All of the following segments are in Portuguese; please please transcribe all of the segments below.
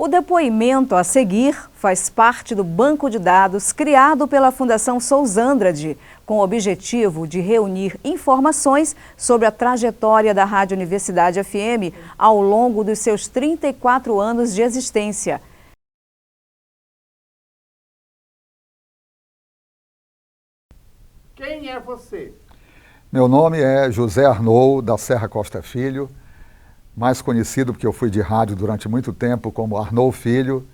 O depoimento a seguir faz parte do banco de dados criado pela Fundação Sousandrade, com o objetivo de reunir informações sobre a trajetória da Rádio Universidade FM ao longo dos seus 34 anos de existência. Quem é você? Meu nome é José Arnold da Serra Costa Filho, mais conhecido porque eu fui de rádio durante muito tempo como Arnold Filho.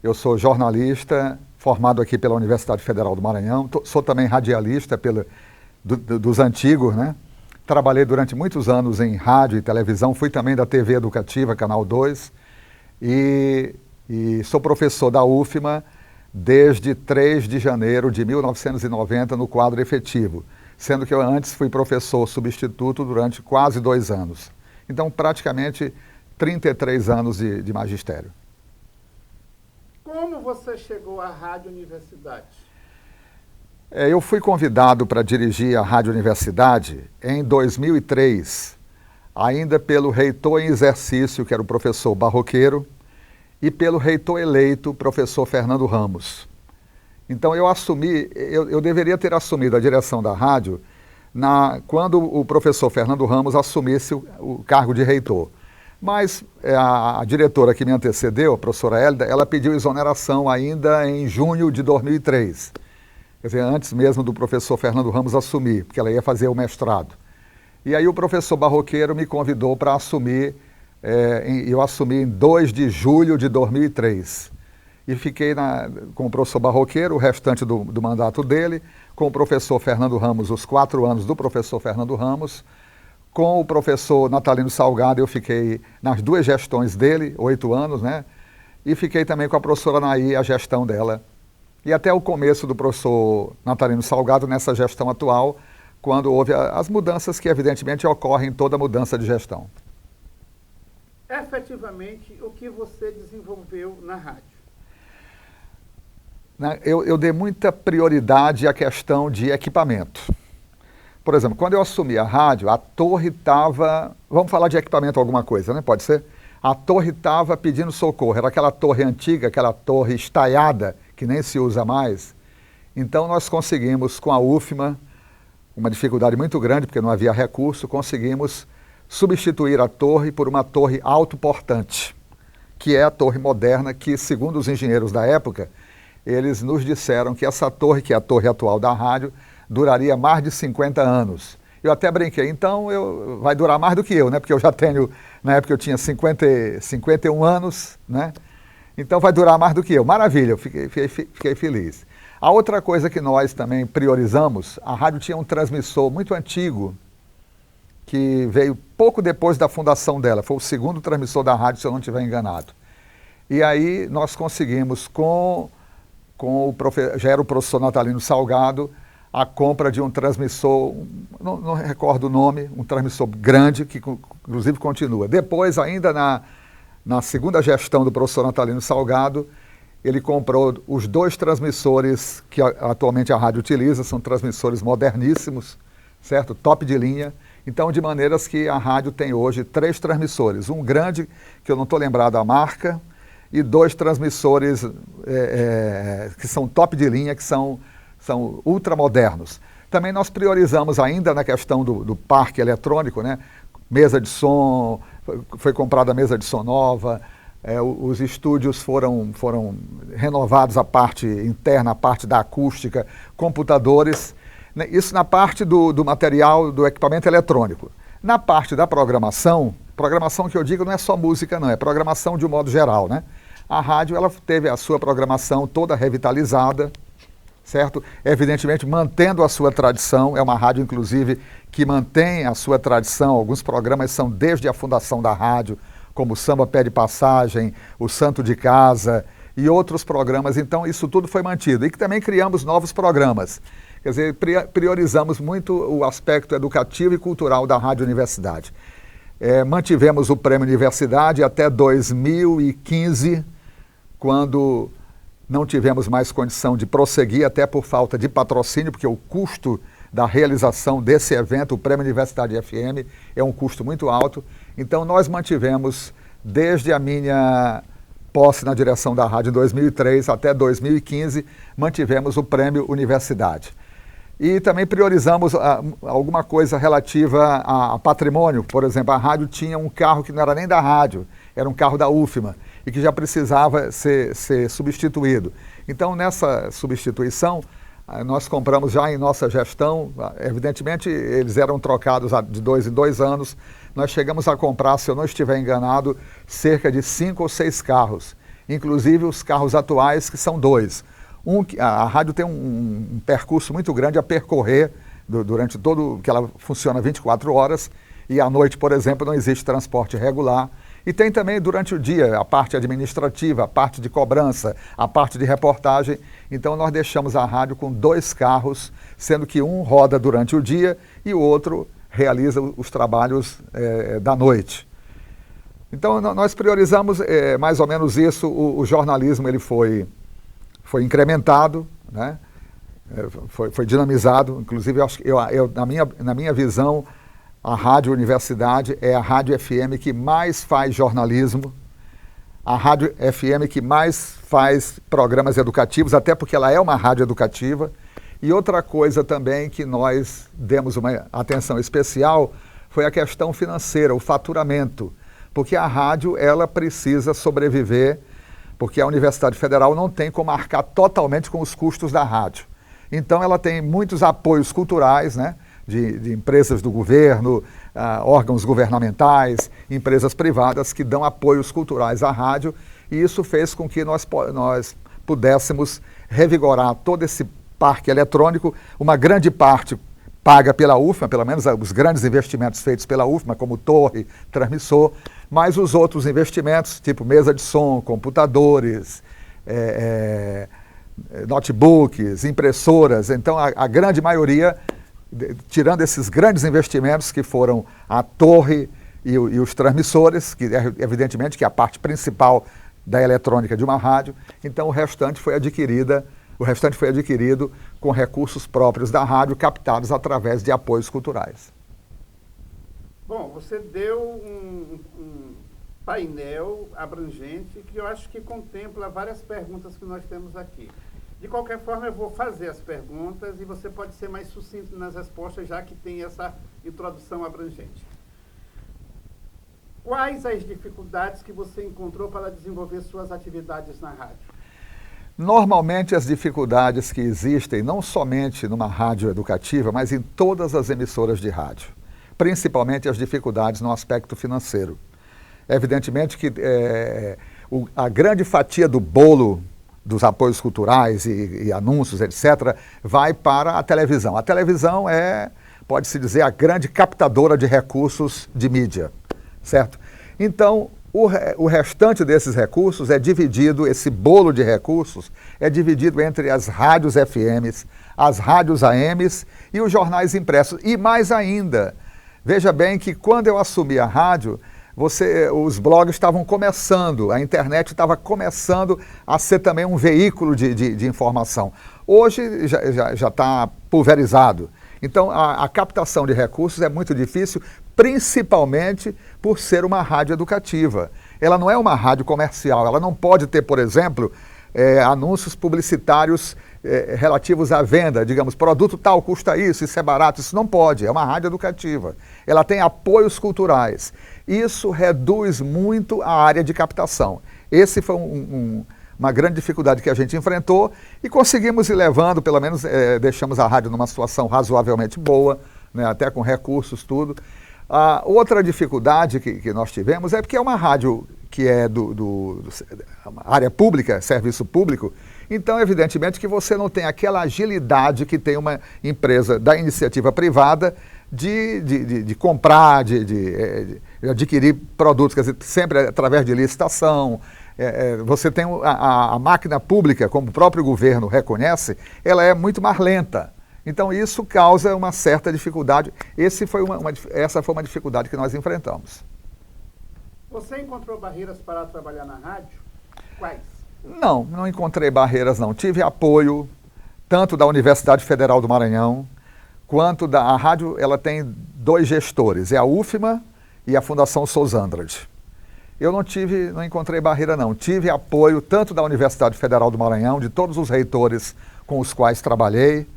Eu sou jornalista, formado aqui pela Universidade Federal do Maranhão, sou também radialista dos antigos, né? Trabalhei durante muitos anos em rádio e televisão, fui também da TV Educativa, Canal 2, e sou professor da UFMA desde 3 de janeiro de 1990 no quadro efetivo, sendo que eu antes fui professor substituto durante quase 2 anos. Então, praticamente 33 anos de magistério. Como você chegou à Rádio Universidade? Eu fui convidado para dirigir a Rádio Universidade em 2003, ainda pelo reitor em exercício, que era o professor Barroqueiro, e pelo reitor eleito, professor Fernando Ramos. Então eu assumi, eu deveria ter assumido a direção da rádio quando o professor Fernando Ramos assumisse o cargo de reitor. Mas a diretora que me antecedeu, a professora Hélida, ela pediu exoneração ainda em junho de 2003. Quer dizer, antes mesmo do professor Fernando Ramos assumir, porque ela ia fazer o mestrado. E aí o professor Barroqueiro me convidou para assumir, eu assumi em 2 de julho de 2003. E fiquei com o professor Barroqueiro o restante do mandato dele, com o professor Fernando Ramos, os 4 anos do professor Fernando Ramos. Com o professor Natalino Salgado, eu fiquei nas 2 gestões dele, 8 anos, né? E fiquei também com a professora Anaí, a gestão dela. E até o começo do professor Natalino Salgado, nessa gestão atual, quando houve as mudanças que evidentemente ocorrem em toda mudança de gestão. Efetivamente, o que você desenvolveu na rádio? Eu dei muita prioridade à questão de equipamento. Por exemplo, quando eu assumi a rádio, a torre estava... Vamos falar de equipamento alguma coisa, né? Pode ser? A torre estava pedindo socorro. Era aquela torre antiga, aquela torre estaiada, que nem se usa mais. Então nós conseguimos, com a UFMA, uma dificuldade muito grande, porque não havia recurso, conseguimos substituir a torre por uma torre autoportante, que é a torre moderna que, segundo os engenheiros da época, eles nos disseram que essa torre, que é a torre atual da rádio, duraria mais de 50 anos. Eu até brinquei, então vai durar mais do que eu, né? Porque eu já tenho, na época eu tinha 51 anos, né? Então vai durar mais do que eu. Maravilha, eu fiquei feliz. A outra coisa que nós também priorizamos, a rádio tinha um transmissor muito antigo, que veio pouco depois da fundação dela. Foi o 2º transmissor da rádio, se eu não estiver enganado. E aí nós conseguimos, já era o professor Natalino Salgado, a compra de um transmissor, não recordo o nome, um transmissor grande, que inclusive continua. Depois, ainda na 2ª gestão do professor Natalino Salgado, ele comprou os 2 transmissores que atualmente a rádio utiliza, são transmissores moderníssimos, certo? Top de linha. Então, de maneiras que a rádio tem hoje 3 transmissores. Um grande, que eu não estou lembrado a marca, e 2 transmissores que são top de linha, que são ultramodernos. Também nós priorizamos ainda na questão do parque eletrônico, né? Mesa de som, foi comprada a mesa de som nova, os estúdios foram renovados, a parte interna, a parte da acústica, computadores, né? Isso na parte do material, do equipamento eletrônico. Na parte da programação que eu digo não é só música não, é programação de um modo geral, né? A rádio, ela teve a sua programação toda revitalizada, certo? Evidentemente, mantendo a sua tradição, é uma rádio, inclusive, que mantém a sua tradição. Alguns programas são desde a fundação da rádio, como o Samba Pé de Passagem, o Santo de Casa e outros programas. Então, isso tudo foi mantido. E que também criamos novos programas. Quer dizer, priorizamos muito o aspecto educativo e cultural da Rádio Universidade. Mantivemos o Prêmio Universidade até 2015, quando não tivemos mais condição de prosseguir, até por falta de patrocínio, porque o custo da realização desse evento, o Prêmio Universidade FM, é um custo muito alto. Então nós mantivemos, desde a minha posse na direção da rádio em 2003 até 2015, mantivemos o prêmio Universidade. E também priorizamos alguma coisa relativa a patrimônio. Por exemplo, a rádio tinha um carro que não era nem da rádio, era um carro da UFMA, e que já precisava ser substituído. Então, nessa substituição, nós compramos já em nossa gestão, evidentemente eles eram trocados de 2 em 2 anos, nós chegamos a comprar, se eu não estiver enganado, cerca de 5 ou 6 carros, inclusive os carros atuais, que são 2. A rádio tem um percurso muito grande a percorrer durante todo, que ela funciona 24 horas, e à noite, por exemplo, não existe transporte regular. E tem também durante o dia a parte administrativa, a parte de cobrança, a parte de reportagem. Então nós deixamos a rádio com 2 carros, sendo que um roda durante o dia e o outro realiza os trabalhos da noite. Então nós priorizamos mais ou menos isso. O jornalismo ele foi incrementado, né? Foi dinamizado. Inclusive, na minha visão, a Rádio Universidade é a rádio FM que mais faz jornalismo, a rádio FM que mais faz programas educativos, até porque ela é uma rádio educativa. E outra coisa também que nós demos uma atenção especial foi a questão financeira, o faturamento, porque a rádio ela precisa sobreviver, porque a Universidade Federal não tem como arcar totalmente com os custos da rádio. Então ela tem muitos apoios culturais, né? De empresas do governo, órgãos governamentais, empresas privadas que dão apoios culturais à rádio, e isso fez com que nós pudéssemos revigorar todo esse parque eletrônico, uma grande parte paga pela UFMA, pelo menos os grandes investimentos feitos pela UFMA, como torre, transmissor, mas os outros investimentos, tipo mesa de som, computadores, notebooks, impressoras, então a grande maioria, tirando esses grandes investimentos que foram a torre e os transmissores, que evidentemente que é a parte principal da eletrônica de uma rádio, então o restante foi adquirido com recursos próprios da rádio, captados através de apoios culturais. Bom, você deu um painel abrangente que eu acho que contempla várias perguntas que nós temos aqui. De qualquer forma, eu vou fazer as perguntas e você pode ser mais sucinto nas respostas, já que tem essa introdução abrangente. Quais as dificuldades que você encontrou para desenvolver suas atividades na rádio? Normalmente as dificuldades que existem, não somente numa rádio educativa, mas em todas as emissoras de rádio, principalmente as dificuldades no aspecto financeiro. Evidentemente que a grande fatia do bolo dos apoios culturais e anúncios, etc., vai para a televisão. A televisão pode-se dizer, a grande captadora de recursos de mídia, certo? Então, o restante desses recursos é dividido, esse bolo de recursos é dividido entre as rádios FMs, as rádios AMs e os jornais impressos. E mais ainda, veja bem que quando eu assumi a rádio, os blogs estavam começando, a internet estava começando a ser também um veículo de informação. Hoje já está pulverizado. Então a captação de recursos é muito difícil, principalmente por ser uma rádio educativa. Ela não é uma rádio comercial, ela não pode ter, por exemplo, anúncios publicitários relativos à venda, digamos, produto tal custa isso é barato, isso não pode, é uma rádio educativa. Ela tem apoios culturais. Isso reduz muito a área de captação. Esse foi uma grande dificuldade que a gente enfrentou e conseguimos ir levando, pelo menos deixamos a rádio numa situação razoavelmente boa, né, até com recursos, tudo. A outra dificuldade que nós tivemos é porque é uma rádio que é área pública, serviço público, então evidentemente que você não tem aquela agilidade que tem uma empresa da iniciativa privada de comprar, de adquirir produtos, quer dizer, sempre através de licitação. Você tem a máquina pública, como o próprio governo reconhece, ela é muito mais lenta. Então isso causa uma certa dificuldade. Essa foi uma dificuldade que nós enfrentamos. Você encontrou barreiras para trabalhar na rádio? Quais? Não encontrei barreiras não. Tive apoio tanto da Universidade Federal do Maranhão, quanto a rádio, ela tem 2 gestores, é a UFMA e a Fundação Souza Andrade. eu não encontrei barreira não. Tive apoio tanto da Universidade Federal do Maranhão, de todos os reitores com os quais trabalhei.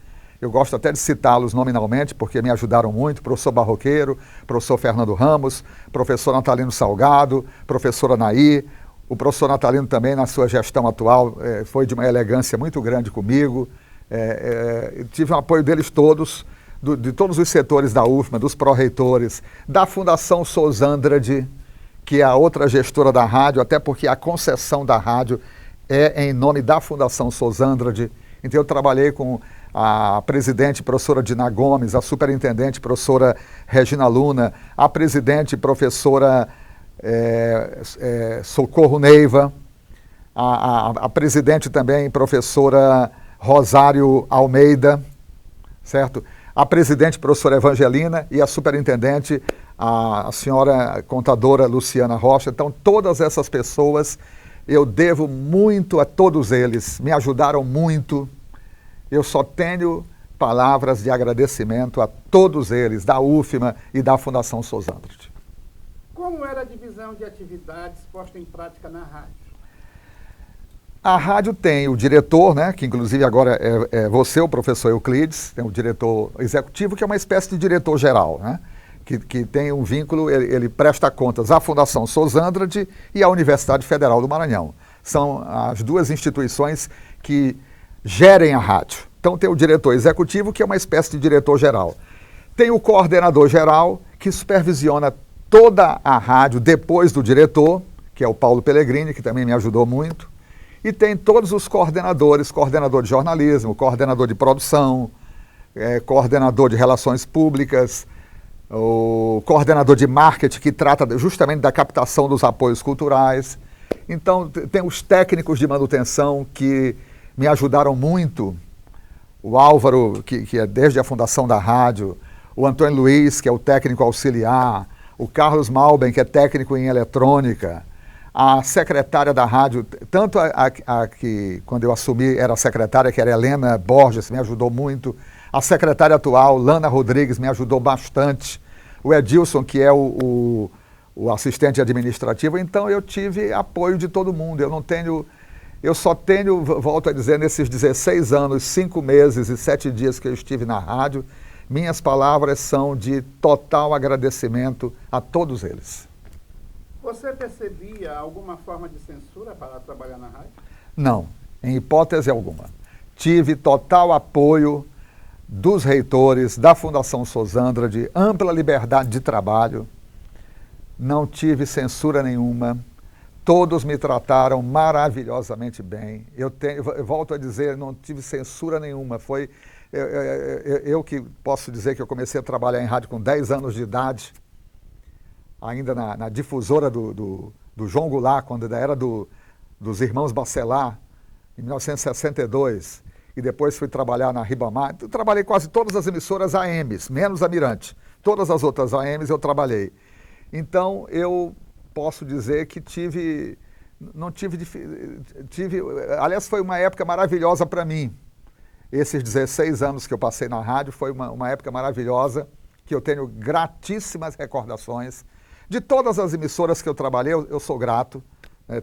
Eu gosto até de citá-los nominalmente, porque me ajudaram muito, professor Barroqueiro, professor Fernando Ramos, professor Natalino Salgado, professora Nair. O professor Natalino também, na sua gestão atual, foi de uma elegância muito grande comigo. Tive o apoio deles todos, de todos os setores da UFMA, dos pró-reitores, da Fundação Sousandrade, que é a outra gestora da rádio, até porque a concessão da rádio é em nome da Fundação Sousandrade. Então eu trabalhei com a presidente, professora Dina Gomes, a superintendente, professora Regina Luna, a presidente, professora Socorro Neiva, a presidente também, professora Rosário Almeida, certo? A presidente, professora Evangelina, e a superintendente, a senhora contadora Luciana Rocha. Então, todas essas pessoas, eu devo muito a todos eles, me ajudaram muito. Eu só tenho palavras de agradecimento a todos eles, da UFMA e da Fundação Sousandrade. Como era a divisão de atividades posta em prática na rádio? A rádio tem o diretor, né, que inclusive agora é você, o professor Euclides, tem o diretor executivo, que é uma espécie de diretor geral, né, que tem um vínculo, ele presta contas à Fundação Sousandrade e à Universidade Federal do Maranhão. São as duas instituições que gerem a rádio. Então tem o diretor executivo, que é uma espécie de diretor geral. Tem o coordenador geral, que supervisiona toda a rádio depois do diretor, que é o Paulo Pellegrini, que também me ajudou muito. E tem todos os coordenadores, coordenador de jornalismo, coordenador de produção, coordenador de relações públicas, o coordenador de marketing, que trata justamente da captação dos apoios culturais. Então tem os técnicos de manutenção que me ajudaram muito, o Álvaro, que é desde a fundação da rádio, o Antônio Luiz, que é o técnico auxiliar, o Carlos Malben, que é técnico em eletrônica, a secretária da rádio, tanto a que quando eu assumi era a secretária, que era Helena Borges, me ajudou muito, a secretária atual, Lana Rodrigues, me ajudou bastante, o Edilson, que é o assistente administrativo. Então eu tive apoio de todo mundo. Eu só tenho, volto a dizer, nesses 16 anos, 5 meses e 7 dias que eu estive na rádio, minhas palavras são de total agradecimento a todos eles. Você percebia alguma forma de censura para trabalhar na rádio? Não, em hipótese alguma. Tive total apoio dos reitores, da Fundação Sousandrade, ampla liberdade de trabalho, não tive censura nenhuma. Todos me trataram maravilhosamente bem. Eu volto a dizer, não tive censura nenhuma. Foi eu que posso dizer que eu comecei a trabalhar em rádio com 10 anos de idade, ainda na difusora do João Goulart, quando ainda era dos irmãos Bacelar, em 1962. E depois fui trabalhar na Ribamar. Eu trabalhei quase todas as emissoras AMs, menos a Mirante. Todas as outras AMs eu trabalhei. Então, eu posso dizer que aliás, foi uma época maravilhosa para mim. Esses 16 anos que eu passei na rádio foi uma época maravilhosa, que eu tenho gratíssimas recordações. De todas as emissoras que eu trabalhei, eu sou grato.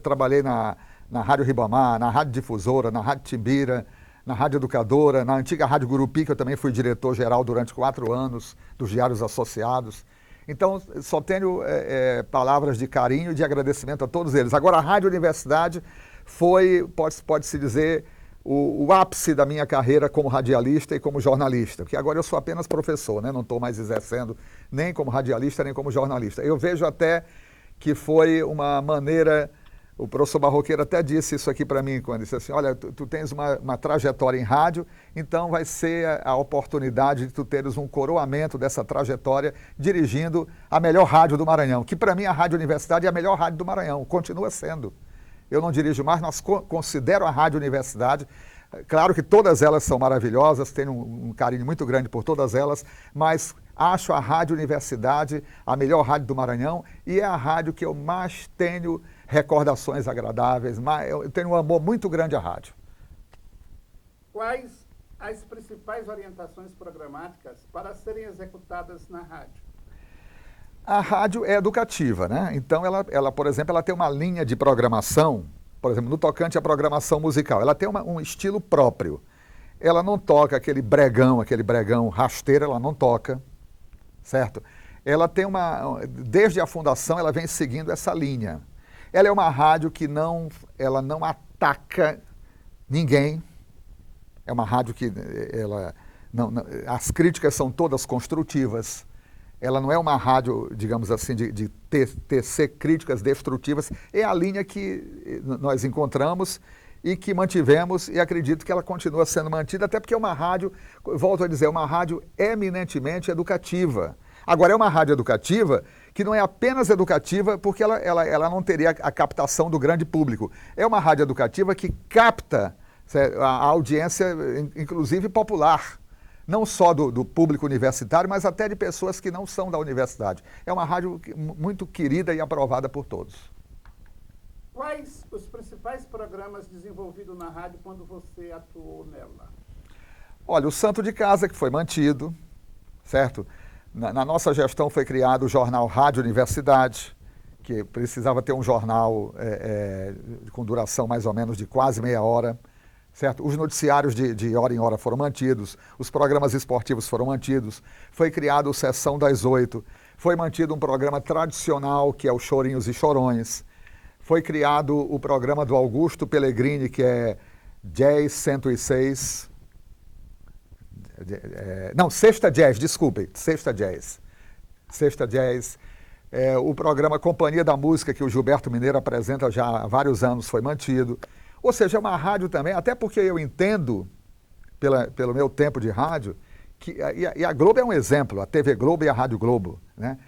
Trabalhei na Rádio Ribamar, na Rádio Difusora, na Rádio Timbira, na Rádio Educadora, na antiga Rádio Gurupi, que eu também fui diretor-geral durante 4 anos, dos Diários Associados. Então, só tenho palavras de carinho e de agradecimento a todos eles. Agora, a Rádio Universidade foi, pode-se dizer, o ápice da minha carreira como radialista e como jornalista, porque agora eu sou apenas professor, né? Não estou mais exercendo nem como radialista, nem como jornalista. Eu vejo até que foi uma maneira, o professor Barroqueiro até disse isso aqui para mim, quando disse assim, olha, tu tens uma trajetória em rádio, então vai ser a oportunidade de tu teres um coroamento dessa trajetória dirigindo a melhor rádio do Maranhão, que para mim a Rádio Universidade é a melhor rádio do Maranhão, continua sendo. Eu não dirijo mais, mas considero a Rádio Universidade, claro que todas elas são maravilhosas, tenho um carinho muito grande por todas elas, mas acho a Rádio Universidade a melhor rádio do Maranhão e é a rádio que eu mais tenho recordações agradáveis, eu tenho um amor muito grande à rádio. Quais as principais orientações programáticas para serem executadas na rádio? A rádio é educativa, né? Então ela, por exemplo, ela tem uma linha de programação, por exemplo, no tocante à programação musical, ela tem um estilo próprio. Ela não toca aquele bregão rasteiro, ela não toca, certo? Ela tem desde a fundação, ela vem seguindo essa linha. Ela é uma rádio que ela não ataca ninguém. É uma rádio que as críticas são todas construtivas. Ela não é uma rádio, digamos assim, de tecer críticas destrutivas. É a linha que nós encontramos e que mantivemos, e acredito que ela continua sendo mantida, até porque é uma rádio, volto a dizer, é uma rádio eminentemente educativa. Agora, é uma rádio educativa que não é apenas educativa porque ela não teria a captação do grande público. É uma rádio educativa que capta a audiência, inclusive popular, não só do público universitário, mas até de pessoas que não são da universidade. É uma rádio muito querida e aprovada por todos. Quais os principais programas desenvolvidos na rádio quando você atuou nela? Olha, o Santo de Casa, que foi mantido, certo? Na nossa gestão foi criado o jornal Rádio Universidade, que precisava ter um jornal com duração mais ou menos de quase meia hora, certo? Os noticiários de hora em hora foram mantidos, os programas esportivos foram mantidos, foi criado o Sessão das 8, foi mantido um programa tradicional, que é o Chorinhos e Chorões, foi criado o programa do Augusto Pellegrini, que é Jazz 106... Sexta Jazz, desculpem, Sexta Jazz. Sexta Jazz. O programa Companhia da Música, que o Gilberto Mineiro apresenta já há vários anos, foi mantido. Ou seja, é uma rádio também, até porque eu entendo, pelo meu tempo de rádio, e a Globo é um exemplo, a TV Globo e a Rádio Globo, né?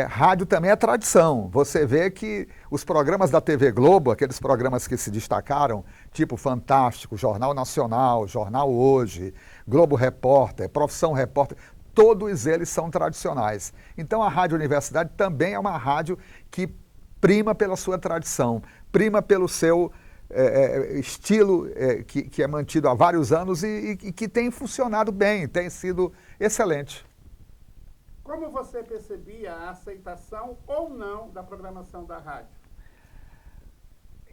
Rádio também é tradição. Você vê que os programas da TV Globo, aqueles programas que se destacaram, tipo Fantástico, Jornal Nacional, Jornal Hoje, Globo Repórter, Profissão Repórter, todos eles são tradicionais. Então a Rádio Universidade também é uma rádio que prima pela sua tradição, prima pelo seu estilo que é mantido há vários anos e que tem funcionado bem, tem sido excelente. Como você percebia a aceitação ou não da programação da rádio?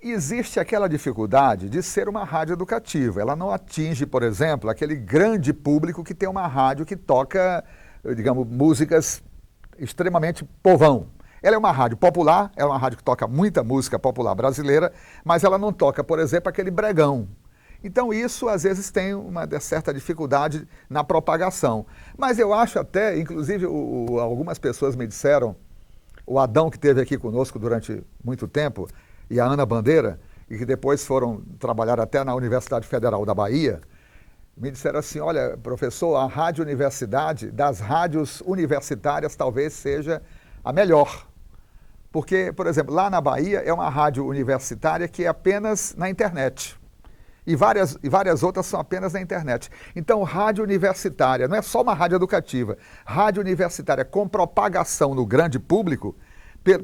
Existe aquela dificuldade de ser uma rádio educativa. Ela não atinge, por exemplo, aquele grande público que tem uma rádio que toca, digamos, músicas extremamente povão. Ela é uma rádio popular, é uma rádio que toca muita música popular brasileira, mas ela não toca, por exemplo, aquele bregão. Então isso às vezes tem uma certa dificuldade na propagação. Mas eu acho até, inclusive algumas pessoas me disseram, o Adão que esteve aqui conosco durante muito tempo, e a Ana Bandeira, e que depois foram trabalhar até na Universidade Federal da Bahia, me disseram assim, olha, professor, a Rádio Universidade, das rádios universitárias, talvez seja a melhor. Porque, por exemplo, lá na Bahia é uma rádio universitária que é apenas na internet. E várias outras são apenas na internet. Então, rádio universitária, não é só uma rádio educativa, rádio universitária com propagação no grande público,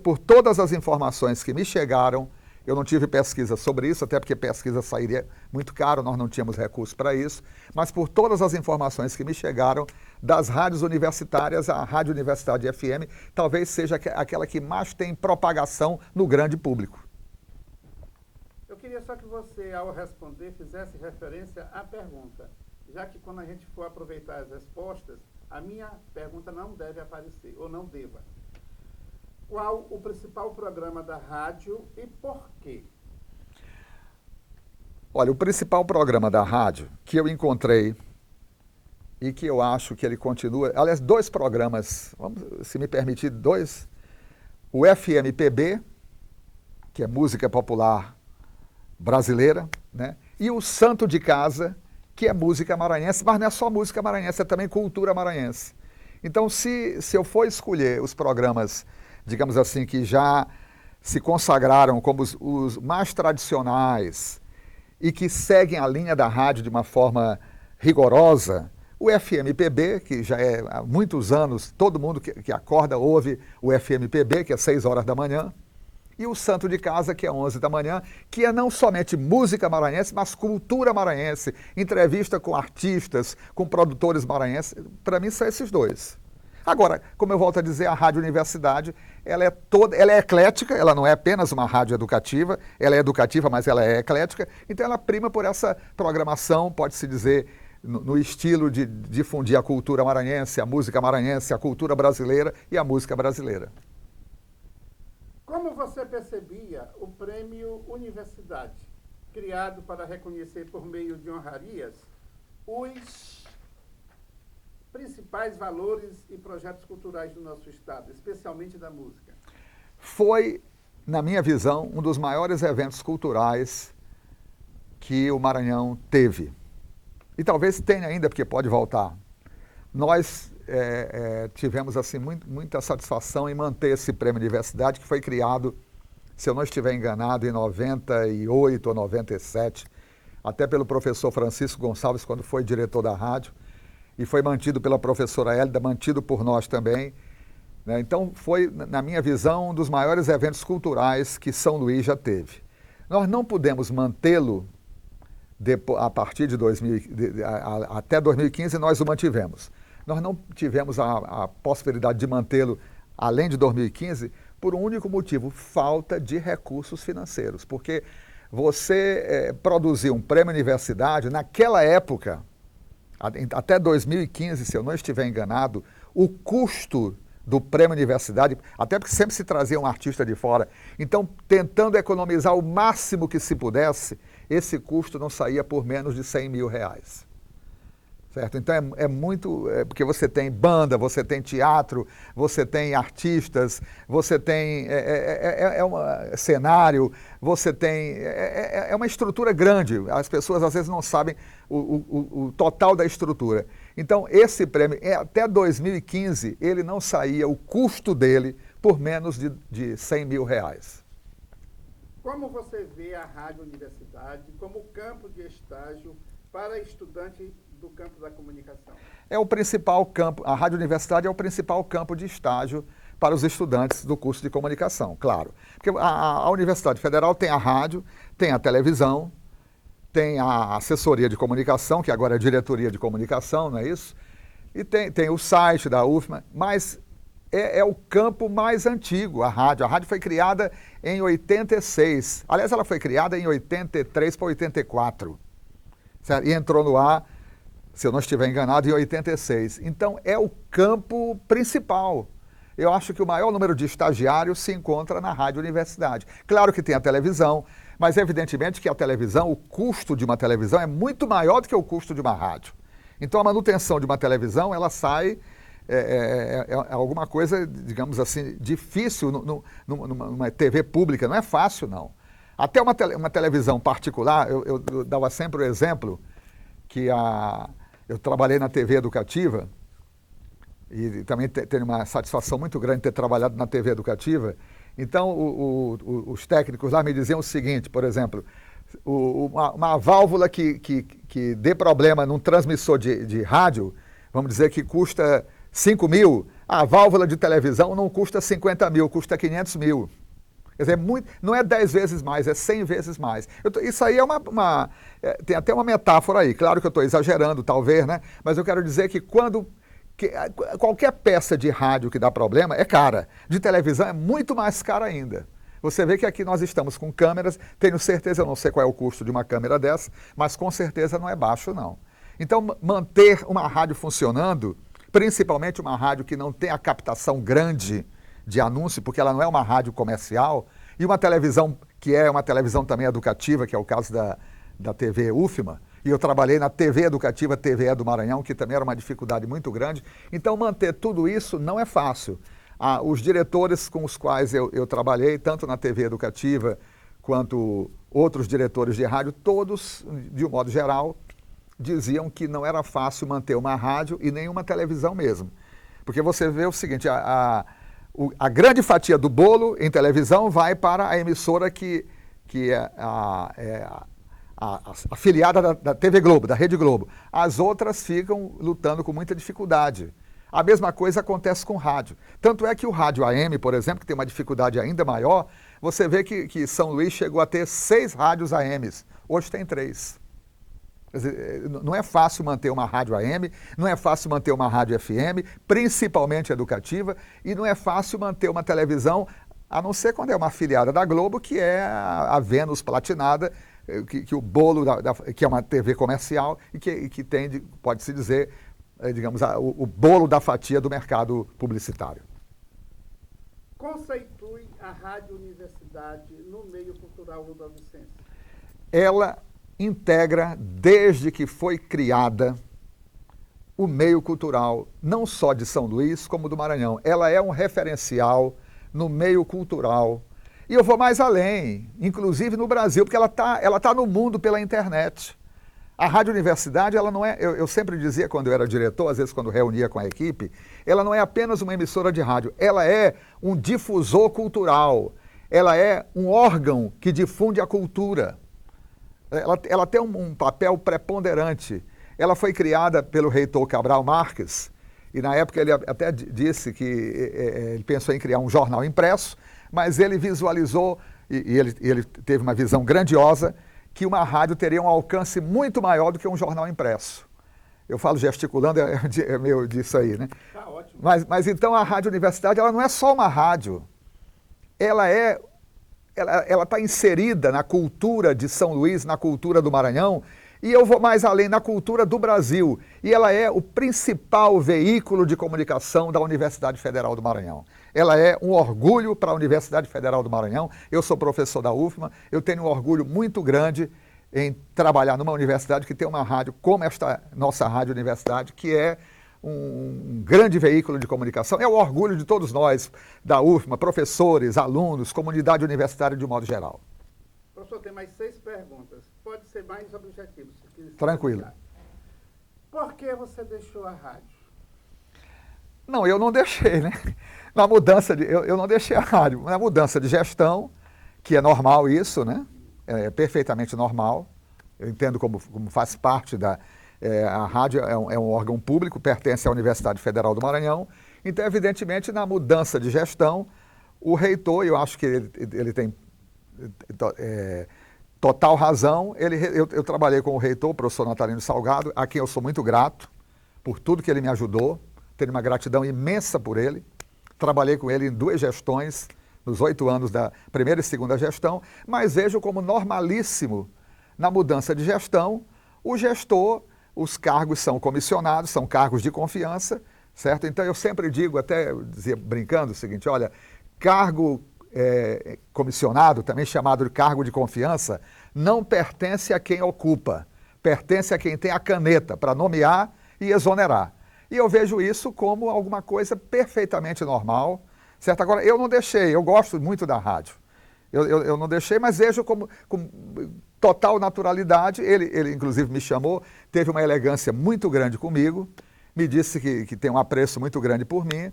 por todas as informações que me chegaram, eu não tive pesquisa sobre isso, até porque pesquisa sairia muito caro, nós não tínhamos recursos para isso, mas por todas as informações que me chegaram das rádios universitárias, a Rádio Universidade FM talvez seja aquela que mais tem propagação no grande público. Eu queria só que você, ao responder, fizesse referência à pergunta, já que quando a gente for aproveitar as respostas, a minha pergunta não deve aparecer, ou não deva. Qual o principal programa da rádio e por quê? Olha, o principal programa da rádio que eu encontrei e que eu acho que ele continua... Aliás, dois programas, se me permitir, dois. O FMPB, que é música popular brasileira, né? E o Santo de Casa, que é música maranhense, mas não é só música maranhense, é também cultura maranhense. Então, se eu for escolher os programas, digamos assim, que já se consagraram como os mais tradicionais e que seguem a linha da rádio de uma forma rigorosa, o FMPB, que já é há muitos anos, todo mundo que acorda ouve o FMPB, que é 6 horas da manhã, e o Santo de Casa, que é 11 da manhã, que é não somente música maranhense, mas cultura maranhense, entrevista com artistas, com produtores maranhenses. Para mim são esses dois. Agora, como eu volto a dizer, a Rádio Universidade, ela é eclética, ela não é apenas uma rádio educativa, ela é educativa, mas ela é eclética, então ela prima por essa programação, pode-se dizer, no estilo de difundir a cultura maranhense, a música maranhense, a cultura brasileira e a música brasileira. Como você percebia o Prêmio Universidade, criado para reconhecer por meio de honrarias os principais valores e projetos culturais do nosso estado, especialmente da música? Foi, na minha visão, um dos maiores eventos culturais que o Maranhão teve. E talvez tenha ainda, porque pode voltar. Nós tivemos assim, muita satisfação em manter esse Prêmio Universidade, que foi criado, se eu não estiver enganado, em 98 ou 97, até pelo professor Francisco Gonçalves, quando foi diretor da rádio, e foi mantido pela professora Hélida, mantido por nós também. Né? Então, foi, na minha visão, um dos maiores eventos culturais que São Luís já teve. Nós não pudemos mantê-lo a partir de até 2015, nós o mantivemos. Nós não tivemos a possibilidade de mantê-lo além de 2015 por um único motivo: falta de recursos financeiros. Porque você produzir um prêmio universidade, naquela época, até 2015, se eu não estiver enganado, o custo do prêmio universidade, até porque sempre se trazia um artista de fora, então tentando economizar o máximo que se pudesse, esse custo não saía por menos de R$100 mil. Certo? Então porque você tem banda, você tem teatro, você tem artistas, você tem cenário, você tem... É uma estrutura grande, as pessoas às vezes não sabem o total da estrutura. Então esse prêmio, até 2015, ele não saía, o custo dele, por menos de R$100 mil. Como você vê a Rádio Universidade como campo de estágio para estudante do campo da comunicação? É o principal campo, a Rádio Universidade é o principal campo de estágio para os estudantes do curso de comunicação, claro. Porque a Universidade Federal tem a rádio, tem a televisão, tem a assessoria de comunicação, que agora é a diretoria de comunicação, não é isso? E tem o site da UFMA, mas é o campo mais antigo, a rádio. A rádio foi criada em 86. Aliás, ela foi criada em 83 para 84. Certo? E entrou no ar, se eu não estiver enganado, em 86. Então, é o campo principal. Eu acho que o maior número de estagiários se encontra na Rádio Universidade. Claro que tem a televisão, mas evidentemente que a televisão, o custo de uma televisão é muito maior do que o custo de uma rádio. Então, a manutenção de uma televisão, ela sai... É alguma coisa, digamos assim, difícil numa TV pública, não é fácil, não. Até uma televisão particular, eu dava sempre o exemplo que eu trabalhei na TV educativa e também tenho uma satisfação muito grande ter trabalhado na TV educativa. Então, os técnicos lá me diziam o seguinte, por exemplo, uma válvula que dê problema num transmissor de rádio, vamos dizer que custa 5 mil, a válvula de televisão não custa 50 mil, custa 500 mil. Quer dizer, não é 10 vezes mais, é 100 vezes mais. Isso aí tem até uma metáfora aí, claro que eu estou exagerando talvez, né? Mas eu quero dizer que qualquer peça de rádio que dá problema é cara, de televisão é muito mais cara ainda. Você vê que aqui nós estamos com câmeras, tenho certeza, eu não sei qual é o custo de uma câmera dessa, mas com certeza não é baixo não. Então manter uma rádio funcionando, principalmente uma rádio que não tem a captação grande de anúncio, porque ela não é uma rádio comercial, e uma televisão que é uma televisão também educativa, que é o caso da TV UFMA, e eu trabalhei na TV educativa, TVE do Maranhão, que também era uma dificuldade muito grande. Então manter tudo isso não é fácil. Os diretores com os quais eu trabalhei, tanto na TV educativa quanto outros diretores de rádio, todos, de um modo geral, diziam que não era fácil manter uma rádio e nem uma televisão mesmo. Porque você vê o seguinte, a grande fatia do bolo em televisão vai para a emissora que é afiliada da TV Globo, da Rede Globo. As outras ficam lutando com muita dificuldade. A mesma coisa acontece com o rádio. Tanto é que o rádio AM, por exemplo, que tem uma dificuldade ainda maior, você vê que São Luís chegou a ter 6 rádios AMs. Hoje tem 3. Quer dizer, não é fácil manter uma rádio AM, não é fácil manter uma rádio FM, principalmente educativa, e não é fácil manter uma televisão, a não ser quando é uma afiliada da Globo, que é a Vênus Platinada, que o bolo, que é uma TV comercial e que tem, pode-se dizer, digamos, o bolo da fatia do mercado publicitário. Conceitue a Rádio Universidade no meio cultural ludovicense. Ela integra, desde que foi criada, o meio cultural, não só de São Luís, como do Maranhão. Ela é um referencial no meio cultural. E eu vou mais além, inclusive no Brasil, porque ela tá no mundo pela internet. A Rádio Universidade, ela não é, eu sempre dizia quando eu era diretor, às vezes quando reunia com a equipe, ela não é apenas uma emissora de rádio, ela é um difusor cultural, ela é um órgão que difunde a cultura. Ela tem um papel preponderante. Ela foi criada pelo reitor Cabral Marques, e na época ele até disse que ele pensou em criar um jornal impresso, mas ele visualizou, e ele teve uma visão grandiosa, que uma rádio teria um alcance muito maior do que um jornal impresso. Eu falo gesticulando, é meio disso aí, né? Tá ótimo. Mas então a Rádio Universidade, ela não é só uma rádio, ela está inserida na cultura de São Luís, na cultura do Maranhão, e eu vou mais além, na cultura do Brasil. E ela é o principal veículo de comunicação da Universidade Federal do Maranhão. Ela é um orgulho para a Universidade Federal do Maranhão. Eu sou professor da UFMA, eu tenho um orgulho muito grande em trabalhar numa universidade que tem uma rádio como esta nossa Rádio Universidade, que é um grande veículo de comunicação. É o orgulho de todos nós, da UFMA, professores, alunos, comunidade universitária de um modo geral. Professor, tem mais 6 perguntas. Pode ser mais objetivo. Tranquilo. Por que você deixou a rádio? Não, eu não deixei, né? Na mudança eu não deixei a rádio. Na mudança de gestão, que é normal isso, né? É perfeitamente normal. Eu entendo como faz parte da... a rádio é um órgão público, pertence à Universidade Federal do Maranhão. Então, evidentemente, na mudança de gestão, o reitor, eu acho que ele tem total razão. Eu trabalhei com o reitor, o professor Natalino Salgado, a quem eu sou muito grato por tudo que ele me ajudou. Tenho uma gratidão imensa por ele. Trabalhei com ele em 2 gestões, nos 8 anos da primeira e segunda gestão, mas vejo como normalíssimo, na mudança de gestão, o gestor, os cargos são comissionados, são cargos de confiança, certo? Então eu sempre digo, até eu dizia brincando o seguinte, olha, cargo comissionado, também chamado de cargo de confiança, não pertence a quem ocupa, pertence a quem tem a caneta para nomear e exonerar. E eu vejo isso como alguma coisa perfeitamente normal, certo? Agora, eu não deixei, eu gosto muito da rádio. Eu não deixei, mas vejo com total naturalidade. Ele inclusive me chamou, teve uma elegância muito grande comigo, me disse que tem um apreço muito grande por mim,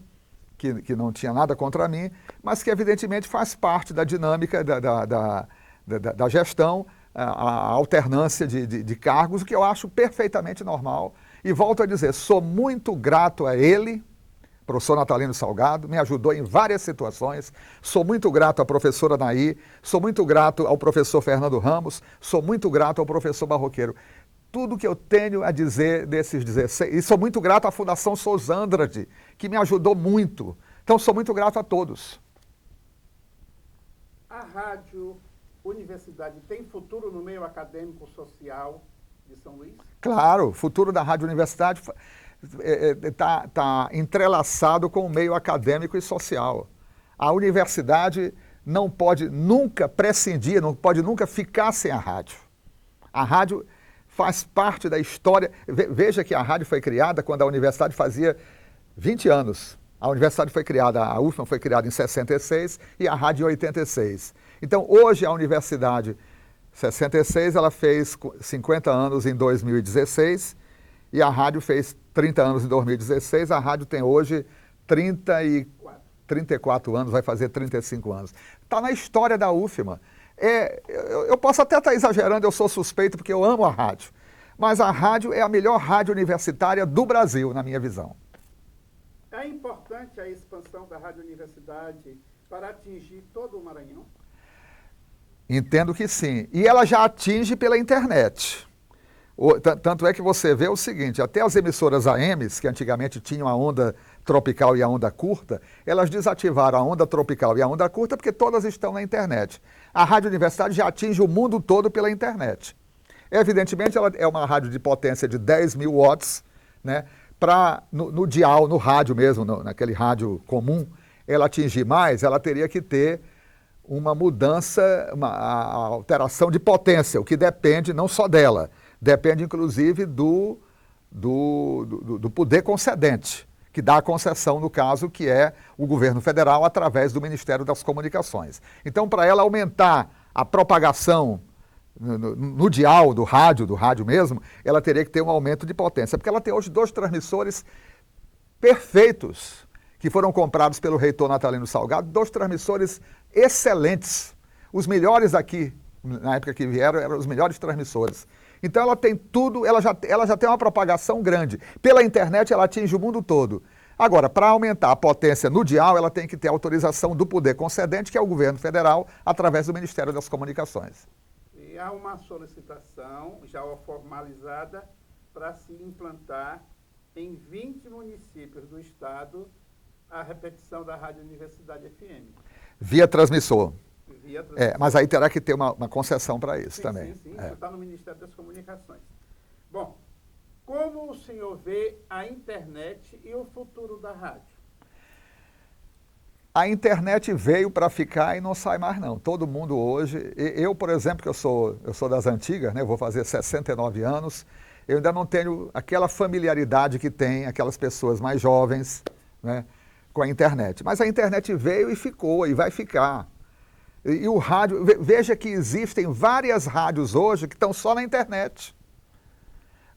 que não tinha nada contra mim, mas que evidentemente faz parte da dinâmica da gestão, a alternância de cargos, o que eu acho perfeitamente normal. E volto a dizer, sou muito grato a ele, professor Natalino Salgado, me ajudou em várias situações, sou muito grato à professora Naí, sou muito grato ao professor Fernando Ramos, sou muito grato ao professor Barroqueiro. Tudo que eu tenho a dizer desses 16, e sou muito grato à Fundação Sousandrade, que me ajudou muito. Então sou muito grato a todos. A Rádio Universidade tem futuro no meio acadêmico social de São Luís? Claro, o futuro da Rádio Universidade está entrelaçado com o meio acadêmico e social. A universidade não pode nunca prescindir, não pode nunca ficar sem a rádio. A rádio faz parte da história. Veja que a rádio foi criada quando a universidade fazia 20 anos. A universidade foi criada, a UFMA foi criada em 66 e a rádio em 86. Então, hoje a universidade, 66, ela fez 50 anos em 2016 e a rádio fez 30 anos em 2016. A rádio tem hoje 34 anos, vai fazer 35 anos. Está na história da UFMA. Eu posso até estar exagerando, eu sou suspeito porque eu amo a rádio, mas a rádio é a melhor rádio universitária do Brasil, na minha visão. É importante a expansão da Rádio Universidade para atingir todo o Maranhão? Entendo que sim. E ela já atinge pela internet. Tanto é que você vê o seguinte, até as emissoras AMs, que antigamente tinham a onda tropical e a onda curta, elas desativaram a onda tropical e a onda curta porque todas estão na internet. A Rádio Universidade já atinge o mundo todo pela internet. Evidentemente, ela é uma rádio de potência de 10 mil watts, né? Para no dial, no rádio mesmo, naquele rádio comum, ela atingir mais, ela teria que ter uma mudança, a alteração de potência, o que depende não só dela, depende inclusive do poder concedente, que dá a concessão, no caso, que é o governo federal, através do Ministério das Comunicações. Então, para ela aumentar a propagação no dial do rádio mesmo, ela teria que ter um aumento de potência, porque ela tem hoje 2 transmissores perfeitos, que foram comprados pelo reitor Natalino Salgado, 2 transmissores excelentes. Os melhores aqui, na época que vieram, eram os melhores transmissores. Então ela tem tudo, ela já tem uma propagação grande. Pela internet ela atinge o mundo todo. Agora, para aumentar a potência no dial, ela tem que ter autorização do poder concedente, que é o governo federal, através do Ministério das Comunicações. E há uma solicitação já formalizada para se implantar em 20 municípios do estado a repetição da Rádio Universidade FM. Via transmissor. Via transmissor. Mas aí terá que ter uma concessão para isso sim, também. Sim, isso está no Ministério das Comunicações. Bom, como o senhor vê a internet e o futuro da rádio? A internet veio para ficar e não sai mais não. Todo mundo hoje, eu por exemplo, que eu sou das antigas, né? Vou fazer 69 anos, eu ainda não tenho aquela familiaridade que tem aquelas pessoas mais jovens, né, com a internet. Mas a internet veio e ficou e vai ficar. E o rádio, veja que existem várias rádios hoje que estão só na internet.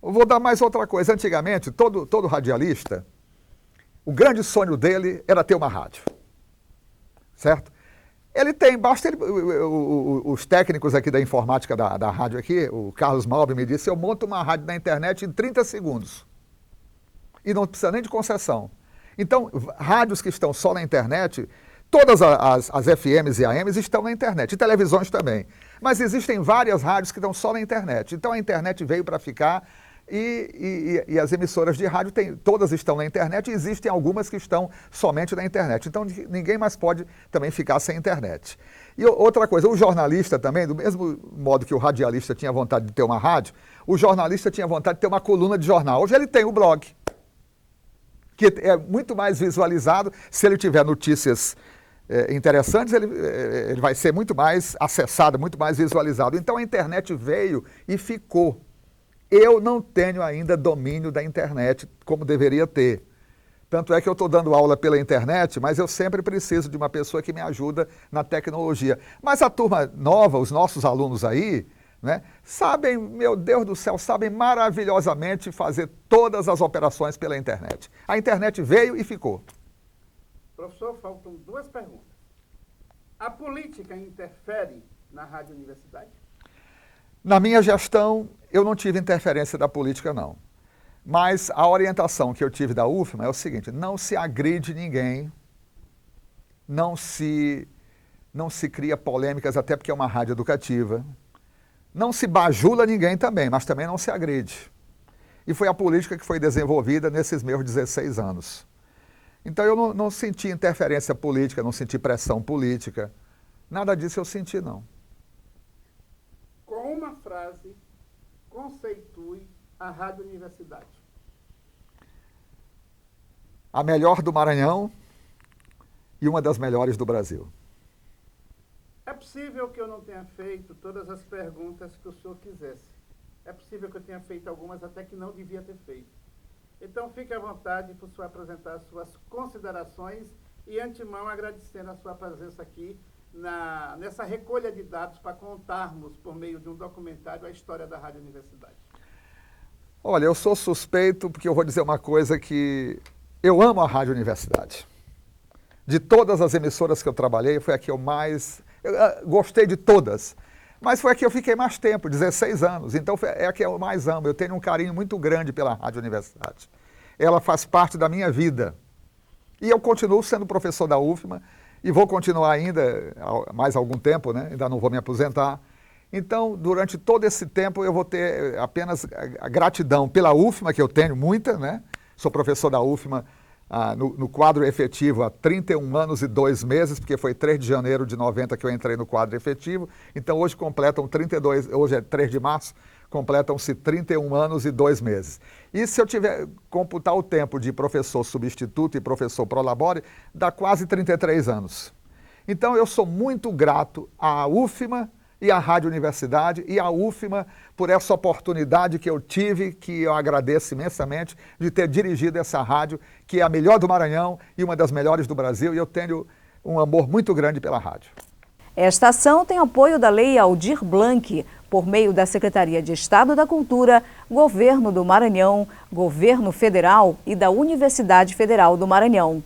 Eu vou dar mais outra coisa. Antigamente, todo radialista, o grande sonho dele era ter uma rádio. Certo? Ele tem, basta ele, os técnicos aqui da informática da rádio aqui, o Carlos Malbi me disse, eu monto uma rádio na internet em 30 segundos. E não precisa nem de concessão. Então, rádios que estão só na internet, todas as FMs e AMs estão na internet, e televisões também. Mas existem várias rádios que estão só na internet. Então a internet veio para ficar e as emissoras de rádio todas estão na internet e existem algumas que estão somente na internet. Então ninguém mais pode também ficar sem internet. E outra coisa, o jornalista também, do mesmo modo que o radialista tinha vontade de ter uma rádio, o jornalista tinha vontade de ter uma coluna de jornal. Hoje ele tem o blog, que é muito mais visualizado. Se ele tiver notícias interessantes, ele vai ser muito mais acessado, muito mais visualizado. Então a internet veio e ficou. Eu não tenho ainda domínio da internet como deveria ter. Tanto é que eu estou dando aula pela internet, mas eu sempre preciso de uma pessoa que me ajuda na tecnologia. Mas a turma nova, os nossos alunos aí, né, sabem, meu Deus do céu, sabem maravilhosamente fazer todas as operações pela internet. A internet veio e ficou. Professor, faltam 2 perguntas. A política interfere na Rádio Universidade? Na minha gestão, eu não tive interferência da política, não. Mas a orientação que eu tive da UFMA é o seguinte, não se agride ninguém, não se cria polêmicas, até porque é uma rádio educativa, não se bajula ninguém também, mas também não se agride. E foi a política que foi desenvolvida nesses meus 16 anos. Então eu não senti interferência política, não senti pressão política, nada disso eu senti, não. Com uma frase, conceitue a Rádio Universidade. A melhor do Maranhão e uma das melhores do Brasil. É possível que eu não tenha feito todas as perguntas que o senhor quisesse. É possível que eu tenha feito algumas até que não devia ter feito. Então, fique à vontade para o senhor apresentar as suas considerações e, antemão, agradecendo a sua presença aqui nessa recolha de dados para contarmos, por meio de um documentário, a história da Rádio Universidade. Olha, eu sou suspeito porque eu vou dizer uma coisa que eu amo a Rádio Universidade. De todas as emissoras que eu trabalhei, foi a que eu mais... gostei de todas, mas foi a que eu fiquei mais tempo, 16 anos. Então é a que eu mais amo. Eu tenho um carinho muito grande pela Rádio Universidade. Ela faz parte da minha vida. E eu continuo sendo professor da UFMA e vou continuar ainda mais algum tempo, né? Ainda não vou me aposentar. Então, durante todo esse tempo, eu vou ter apenas a gratidão pela UFMA, que eu tenho muita, né? Sou professor da UFMA no quadro efetivo há 31 anos e 2 meses, porque foi 3 de janeiro de 90 que eu entrei no quadro efetivo. Então, hoje completam 32, hoje é 3 de março, completam-se 31 anos e 2 meses. E se eu tiver computar o tempo de professor substituto e professor prolabore, dá quase 33 anos. Então, eu sou muito grato à UFMA e à Rádio Universidade e à UFMA por essa oportunidade que eu tive, que eu agradeço imensamente, de ter dirigido essa rádio, que é a melhor do Maranhão e uma das melhores do Brasil, e eu tenho um amor muito grande pela rádio. Esta ação tem apoio da Lei Aldir Blanc, por meio da Secretaria de Estado da Cultura, Governo do Maranhão, Governo Federal e da Universidade Federal do Maranhão.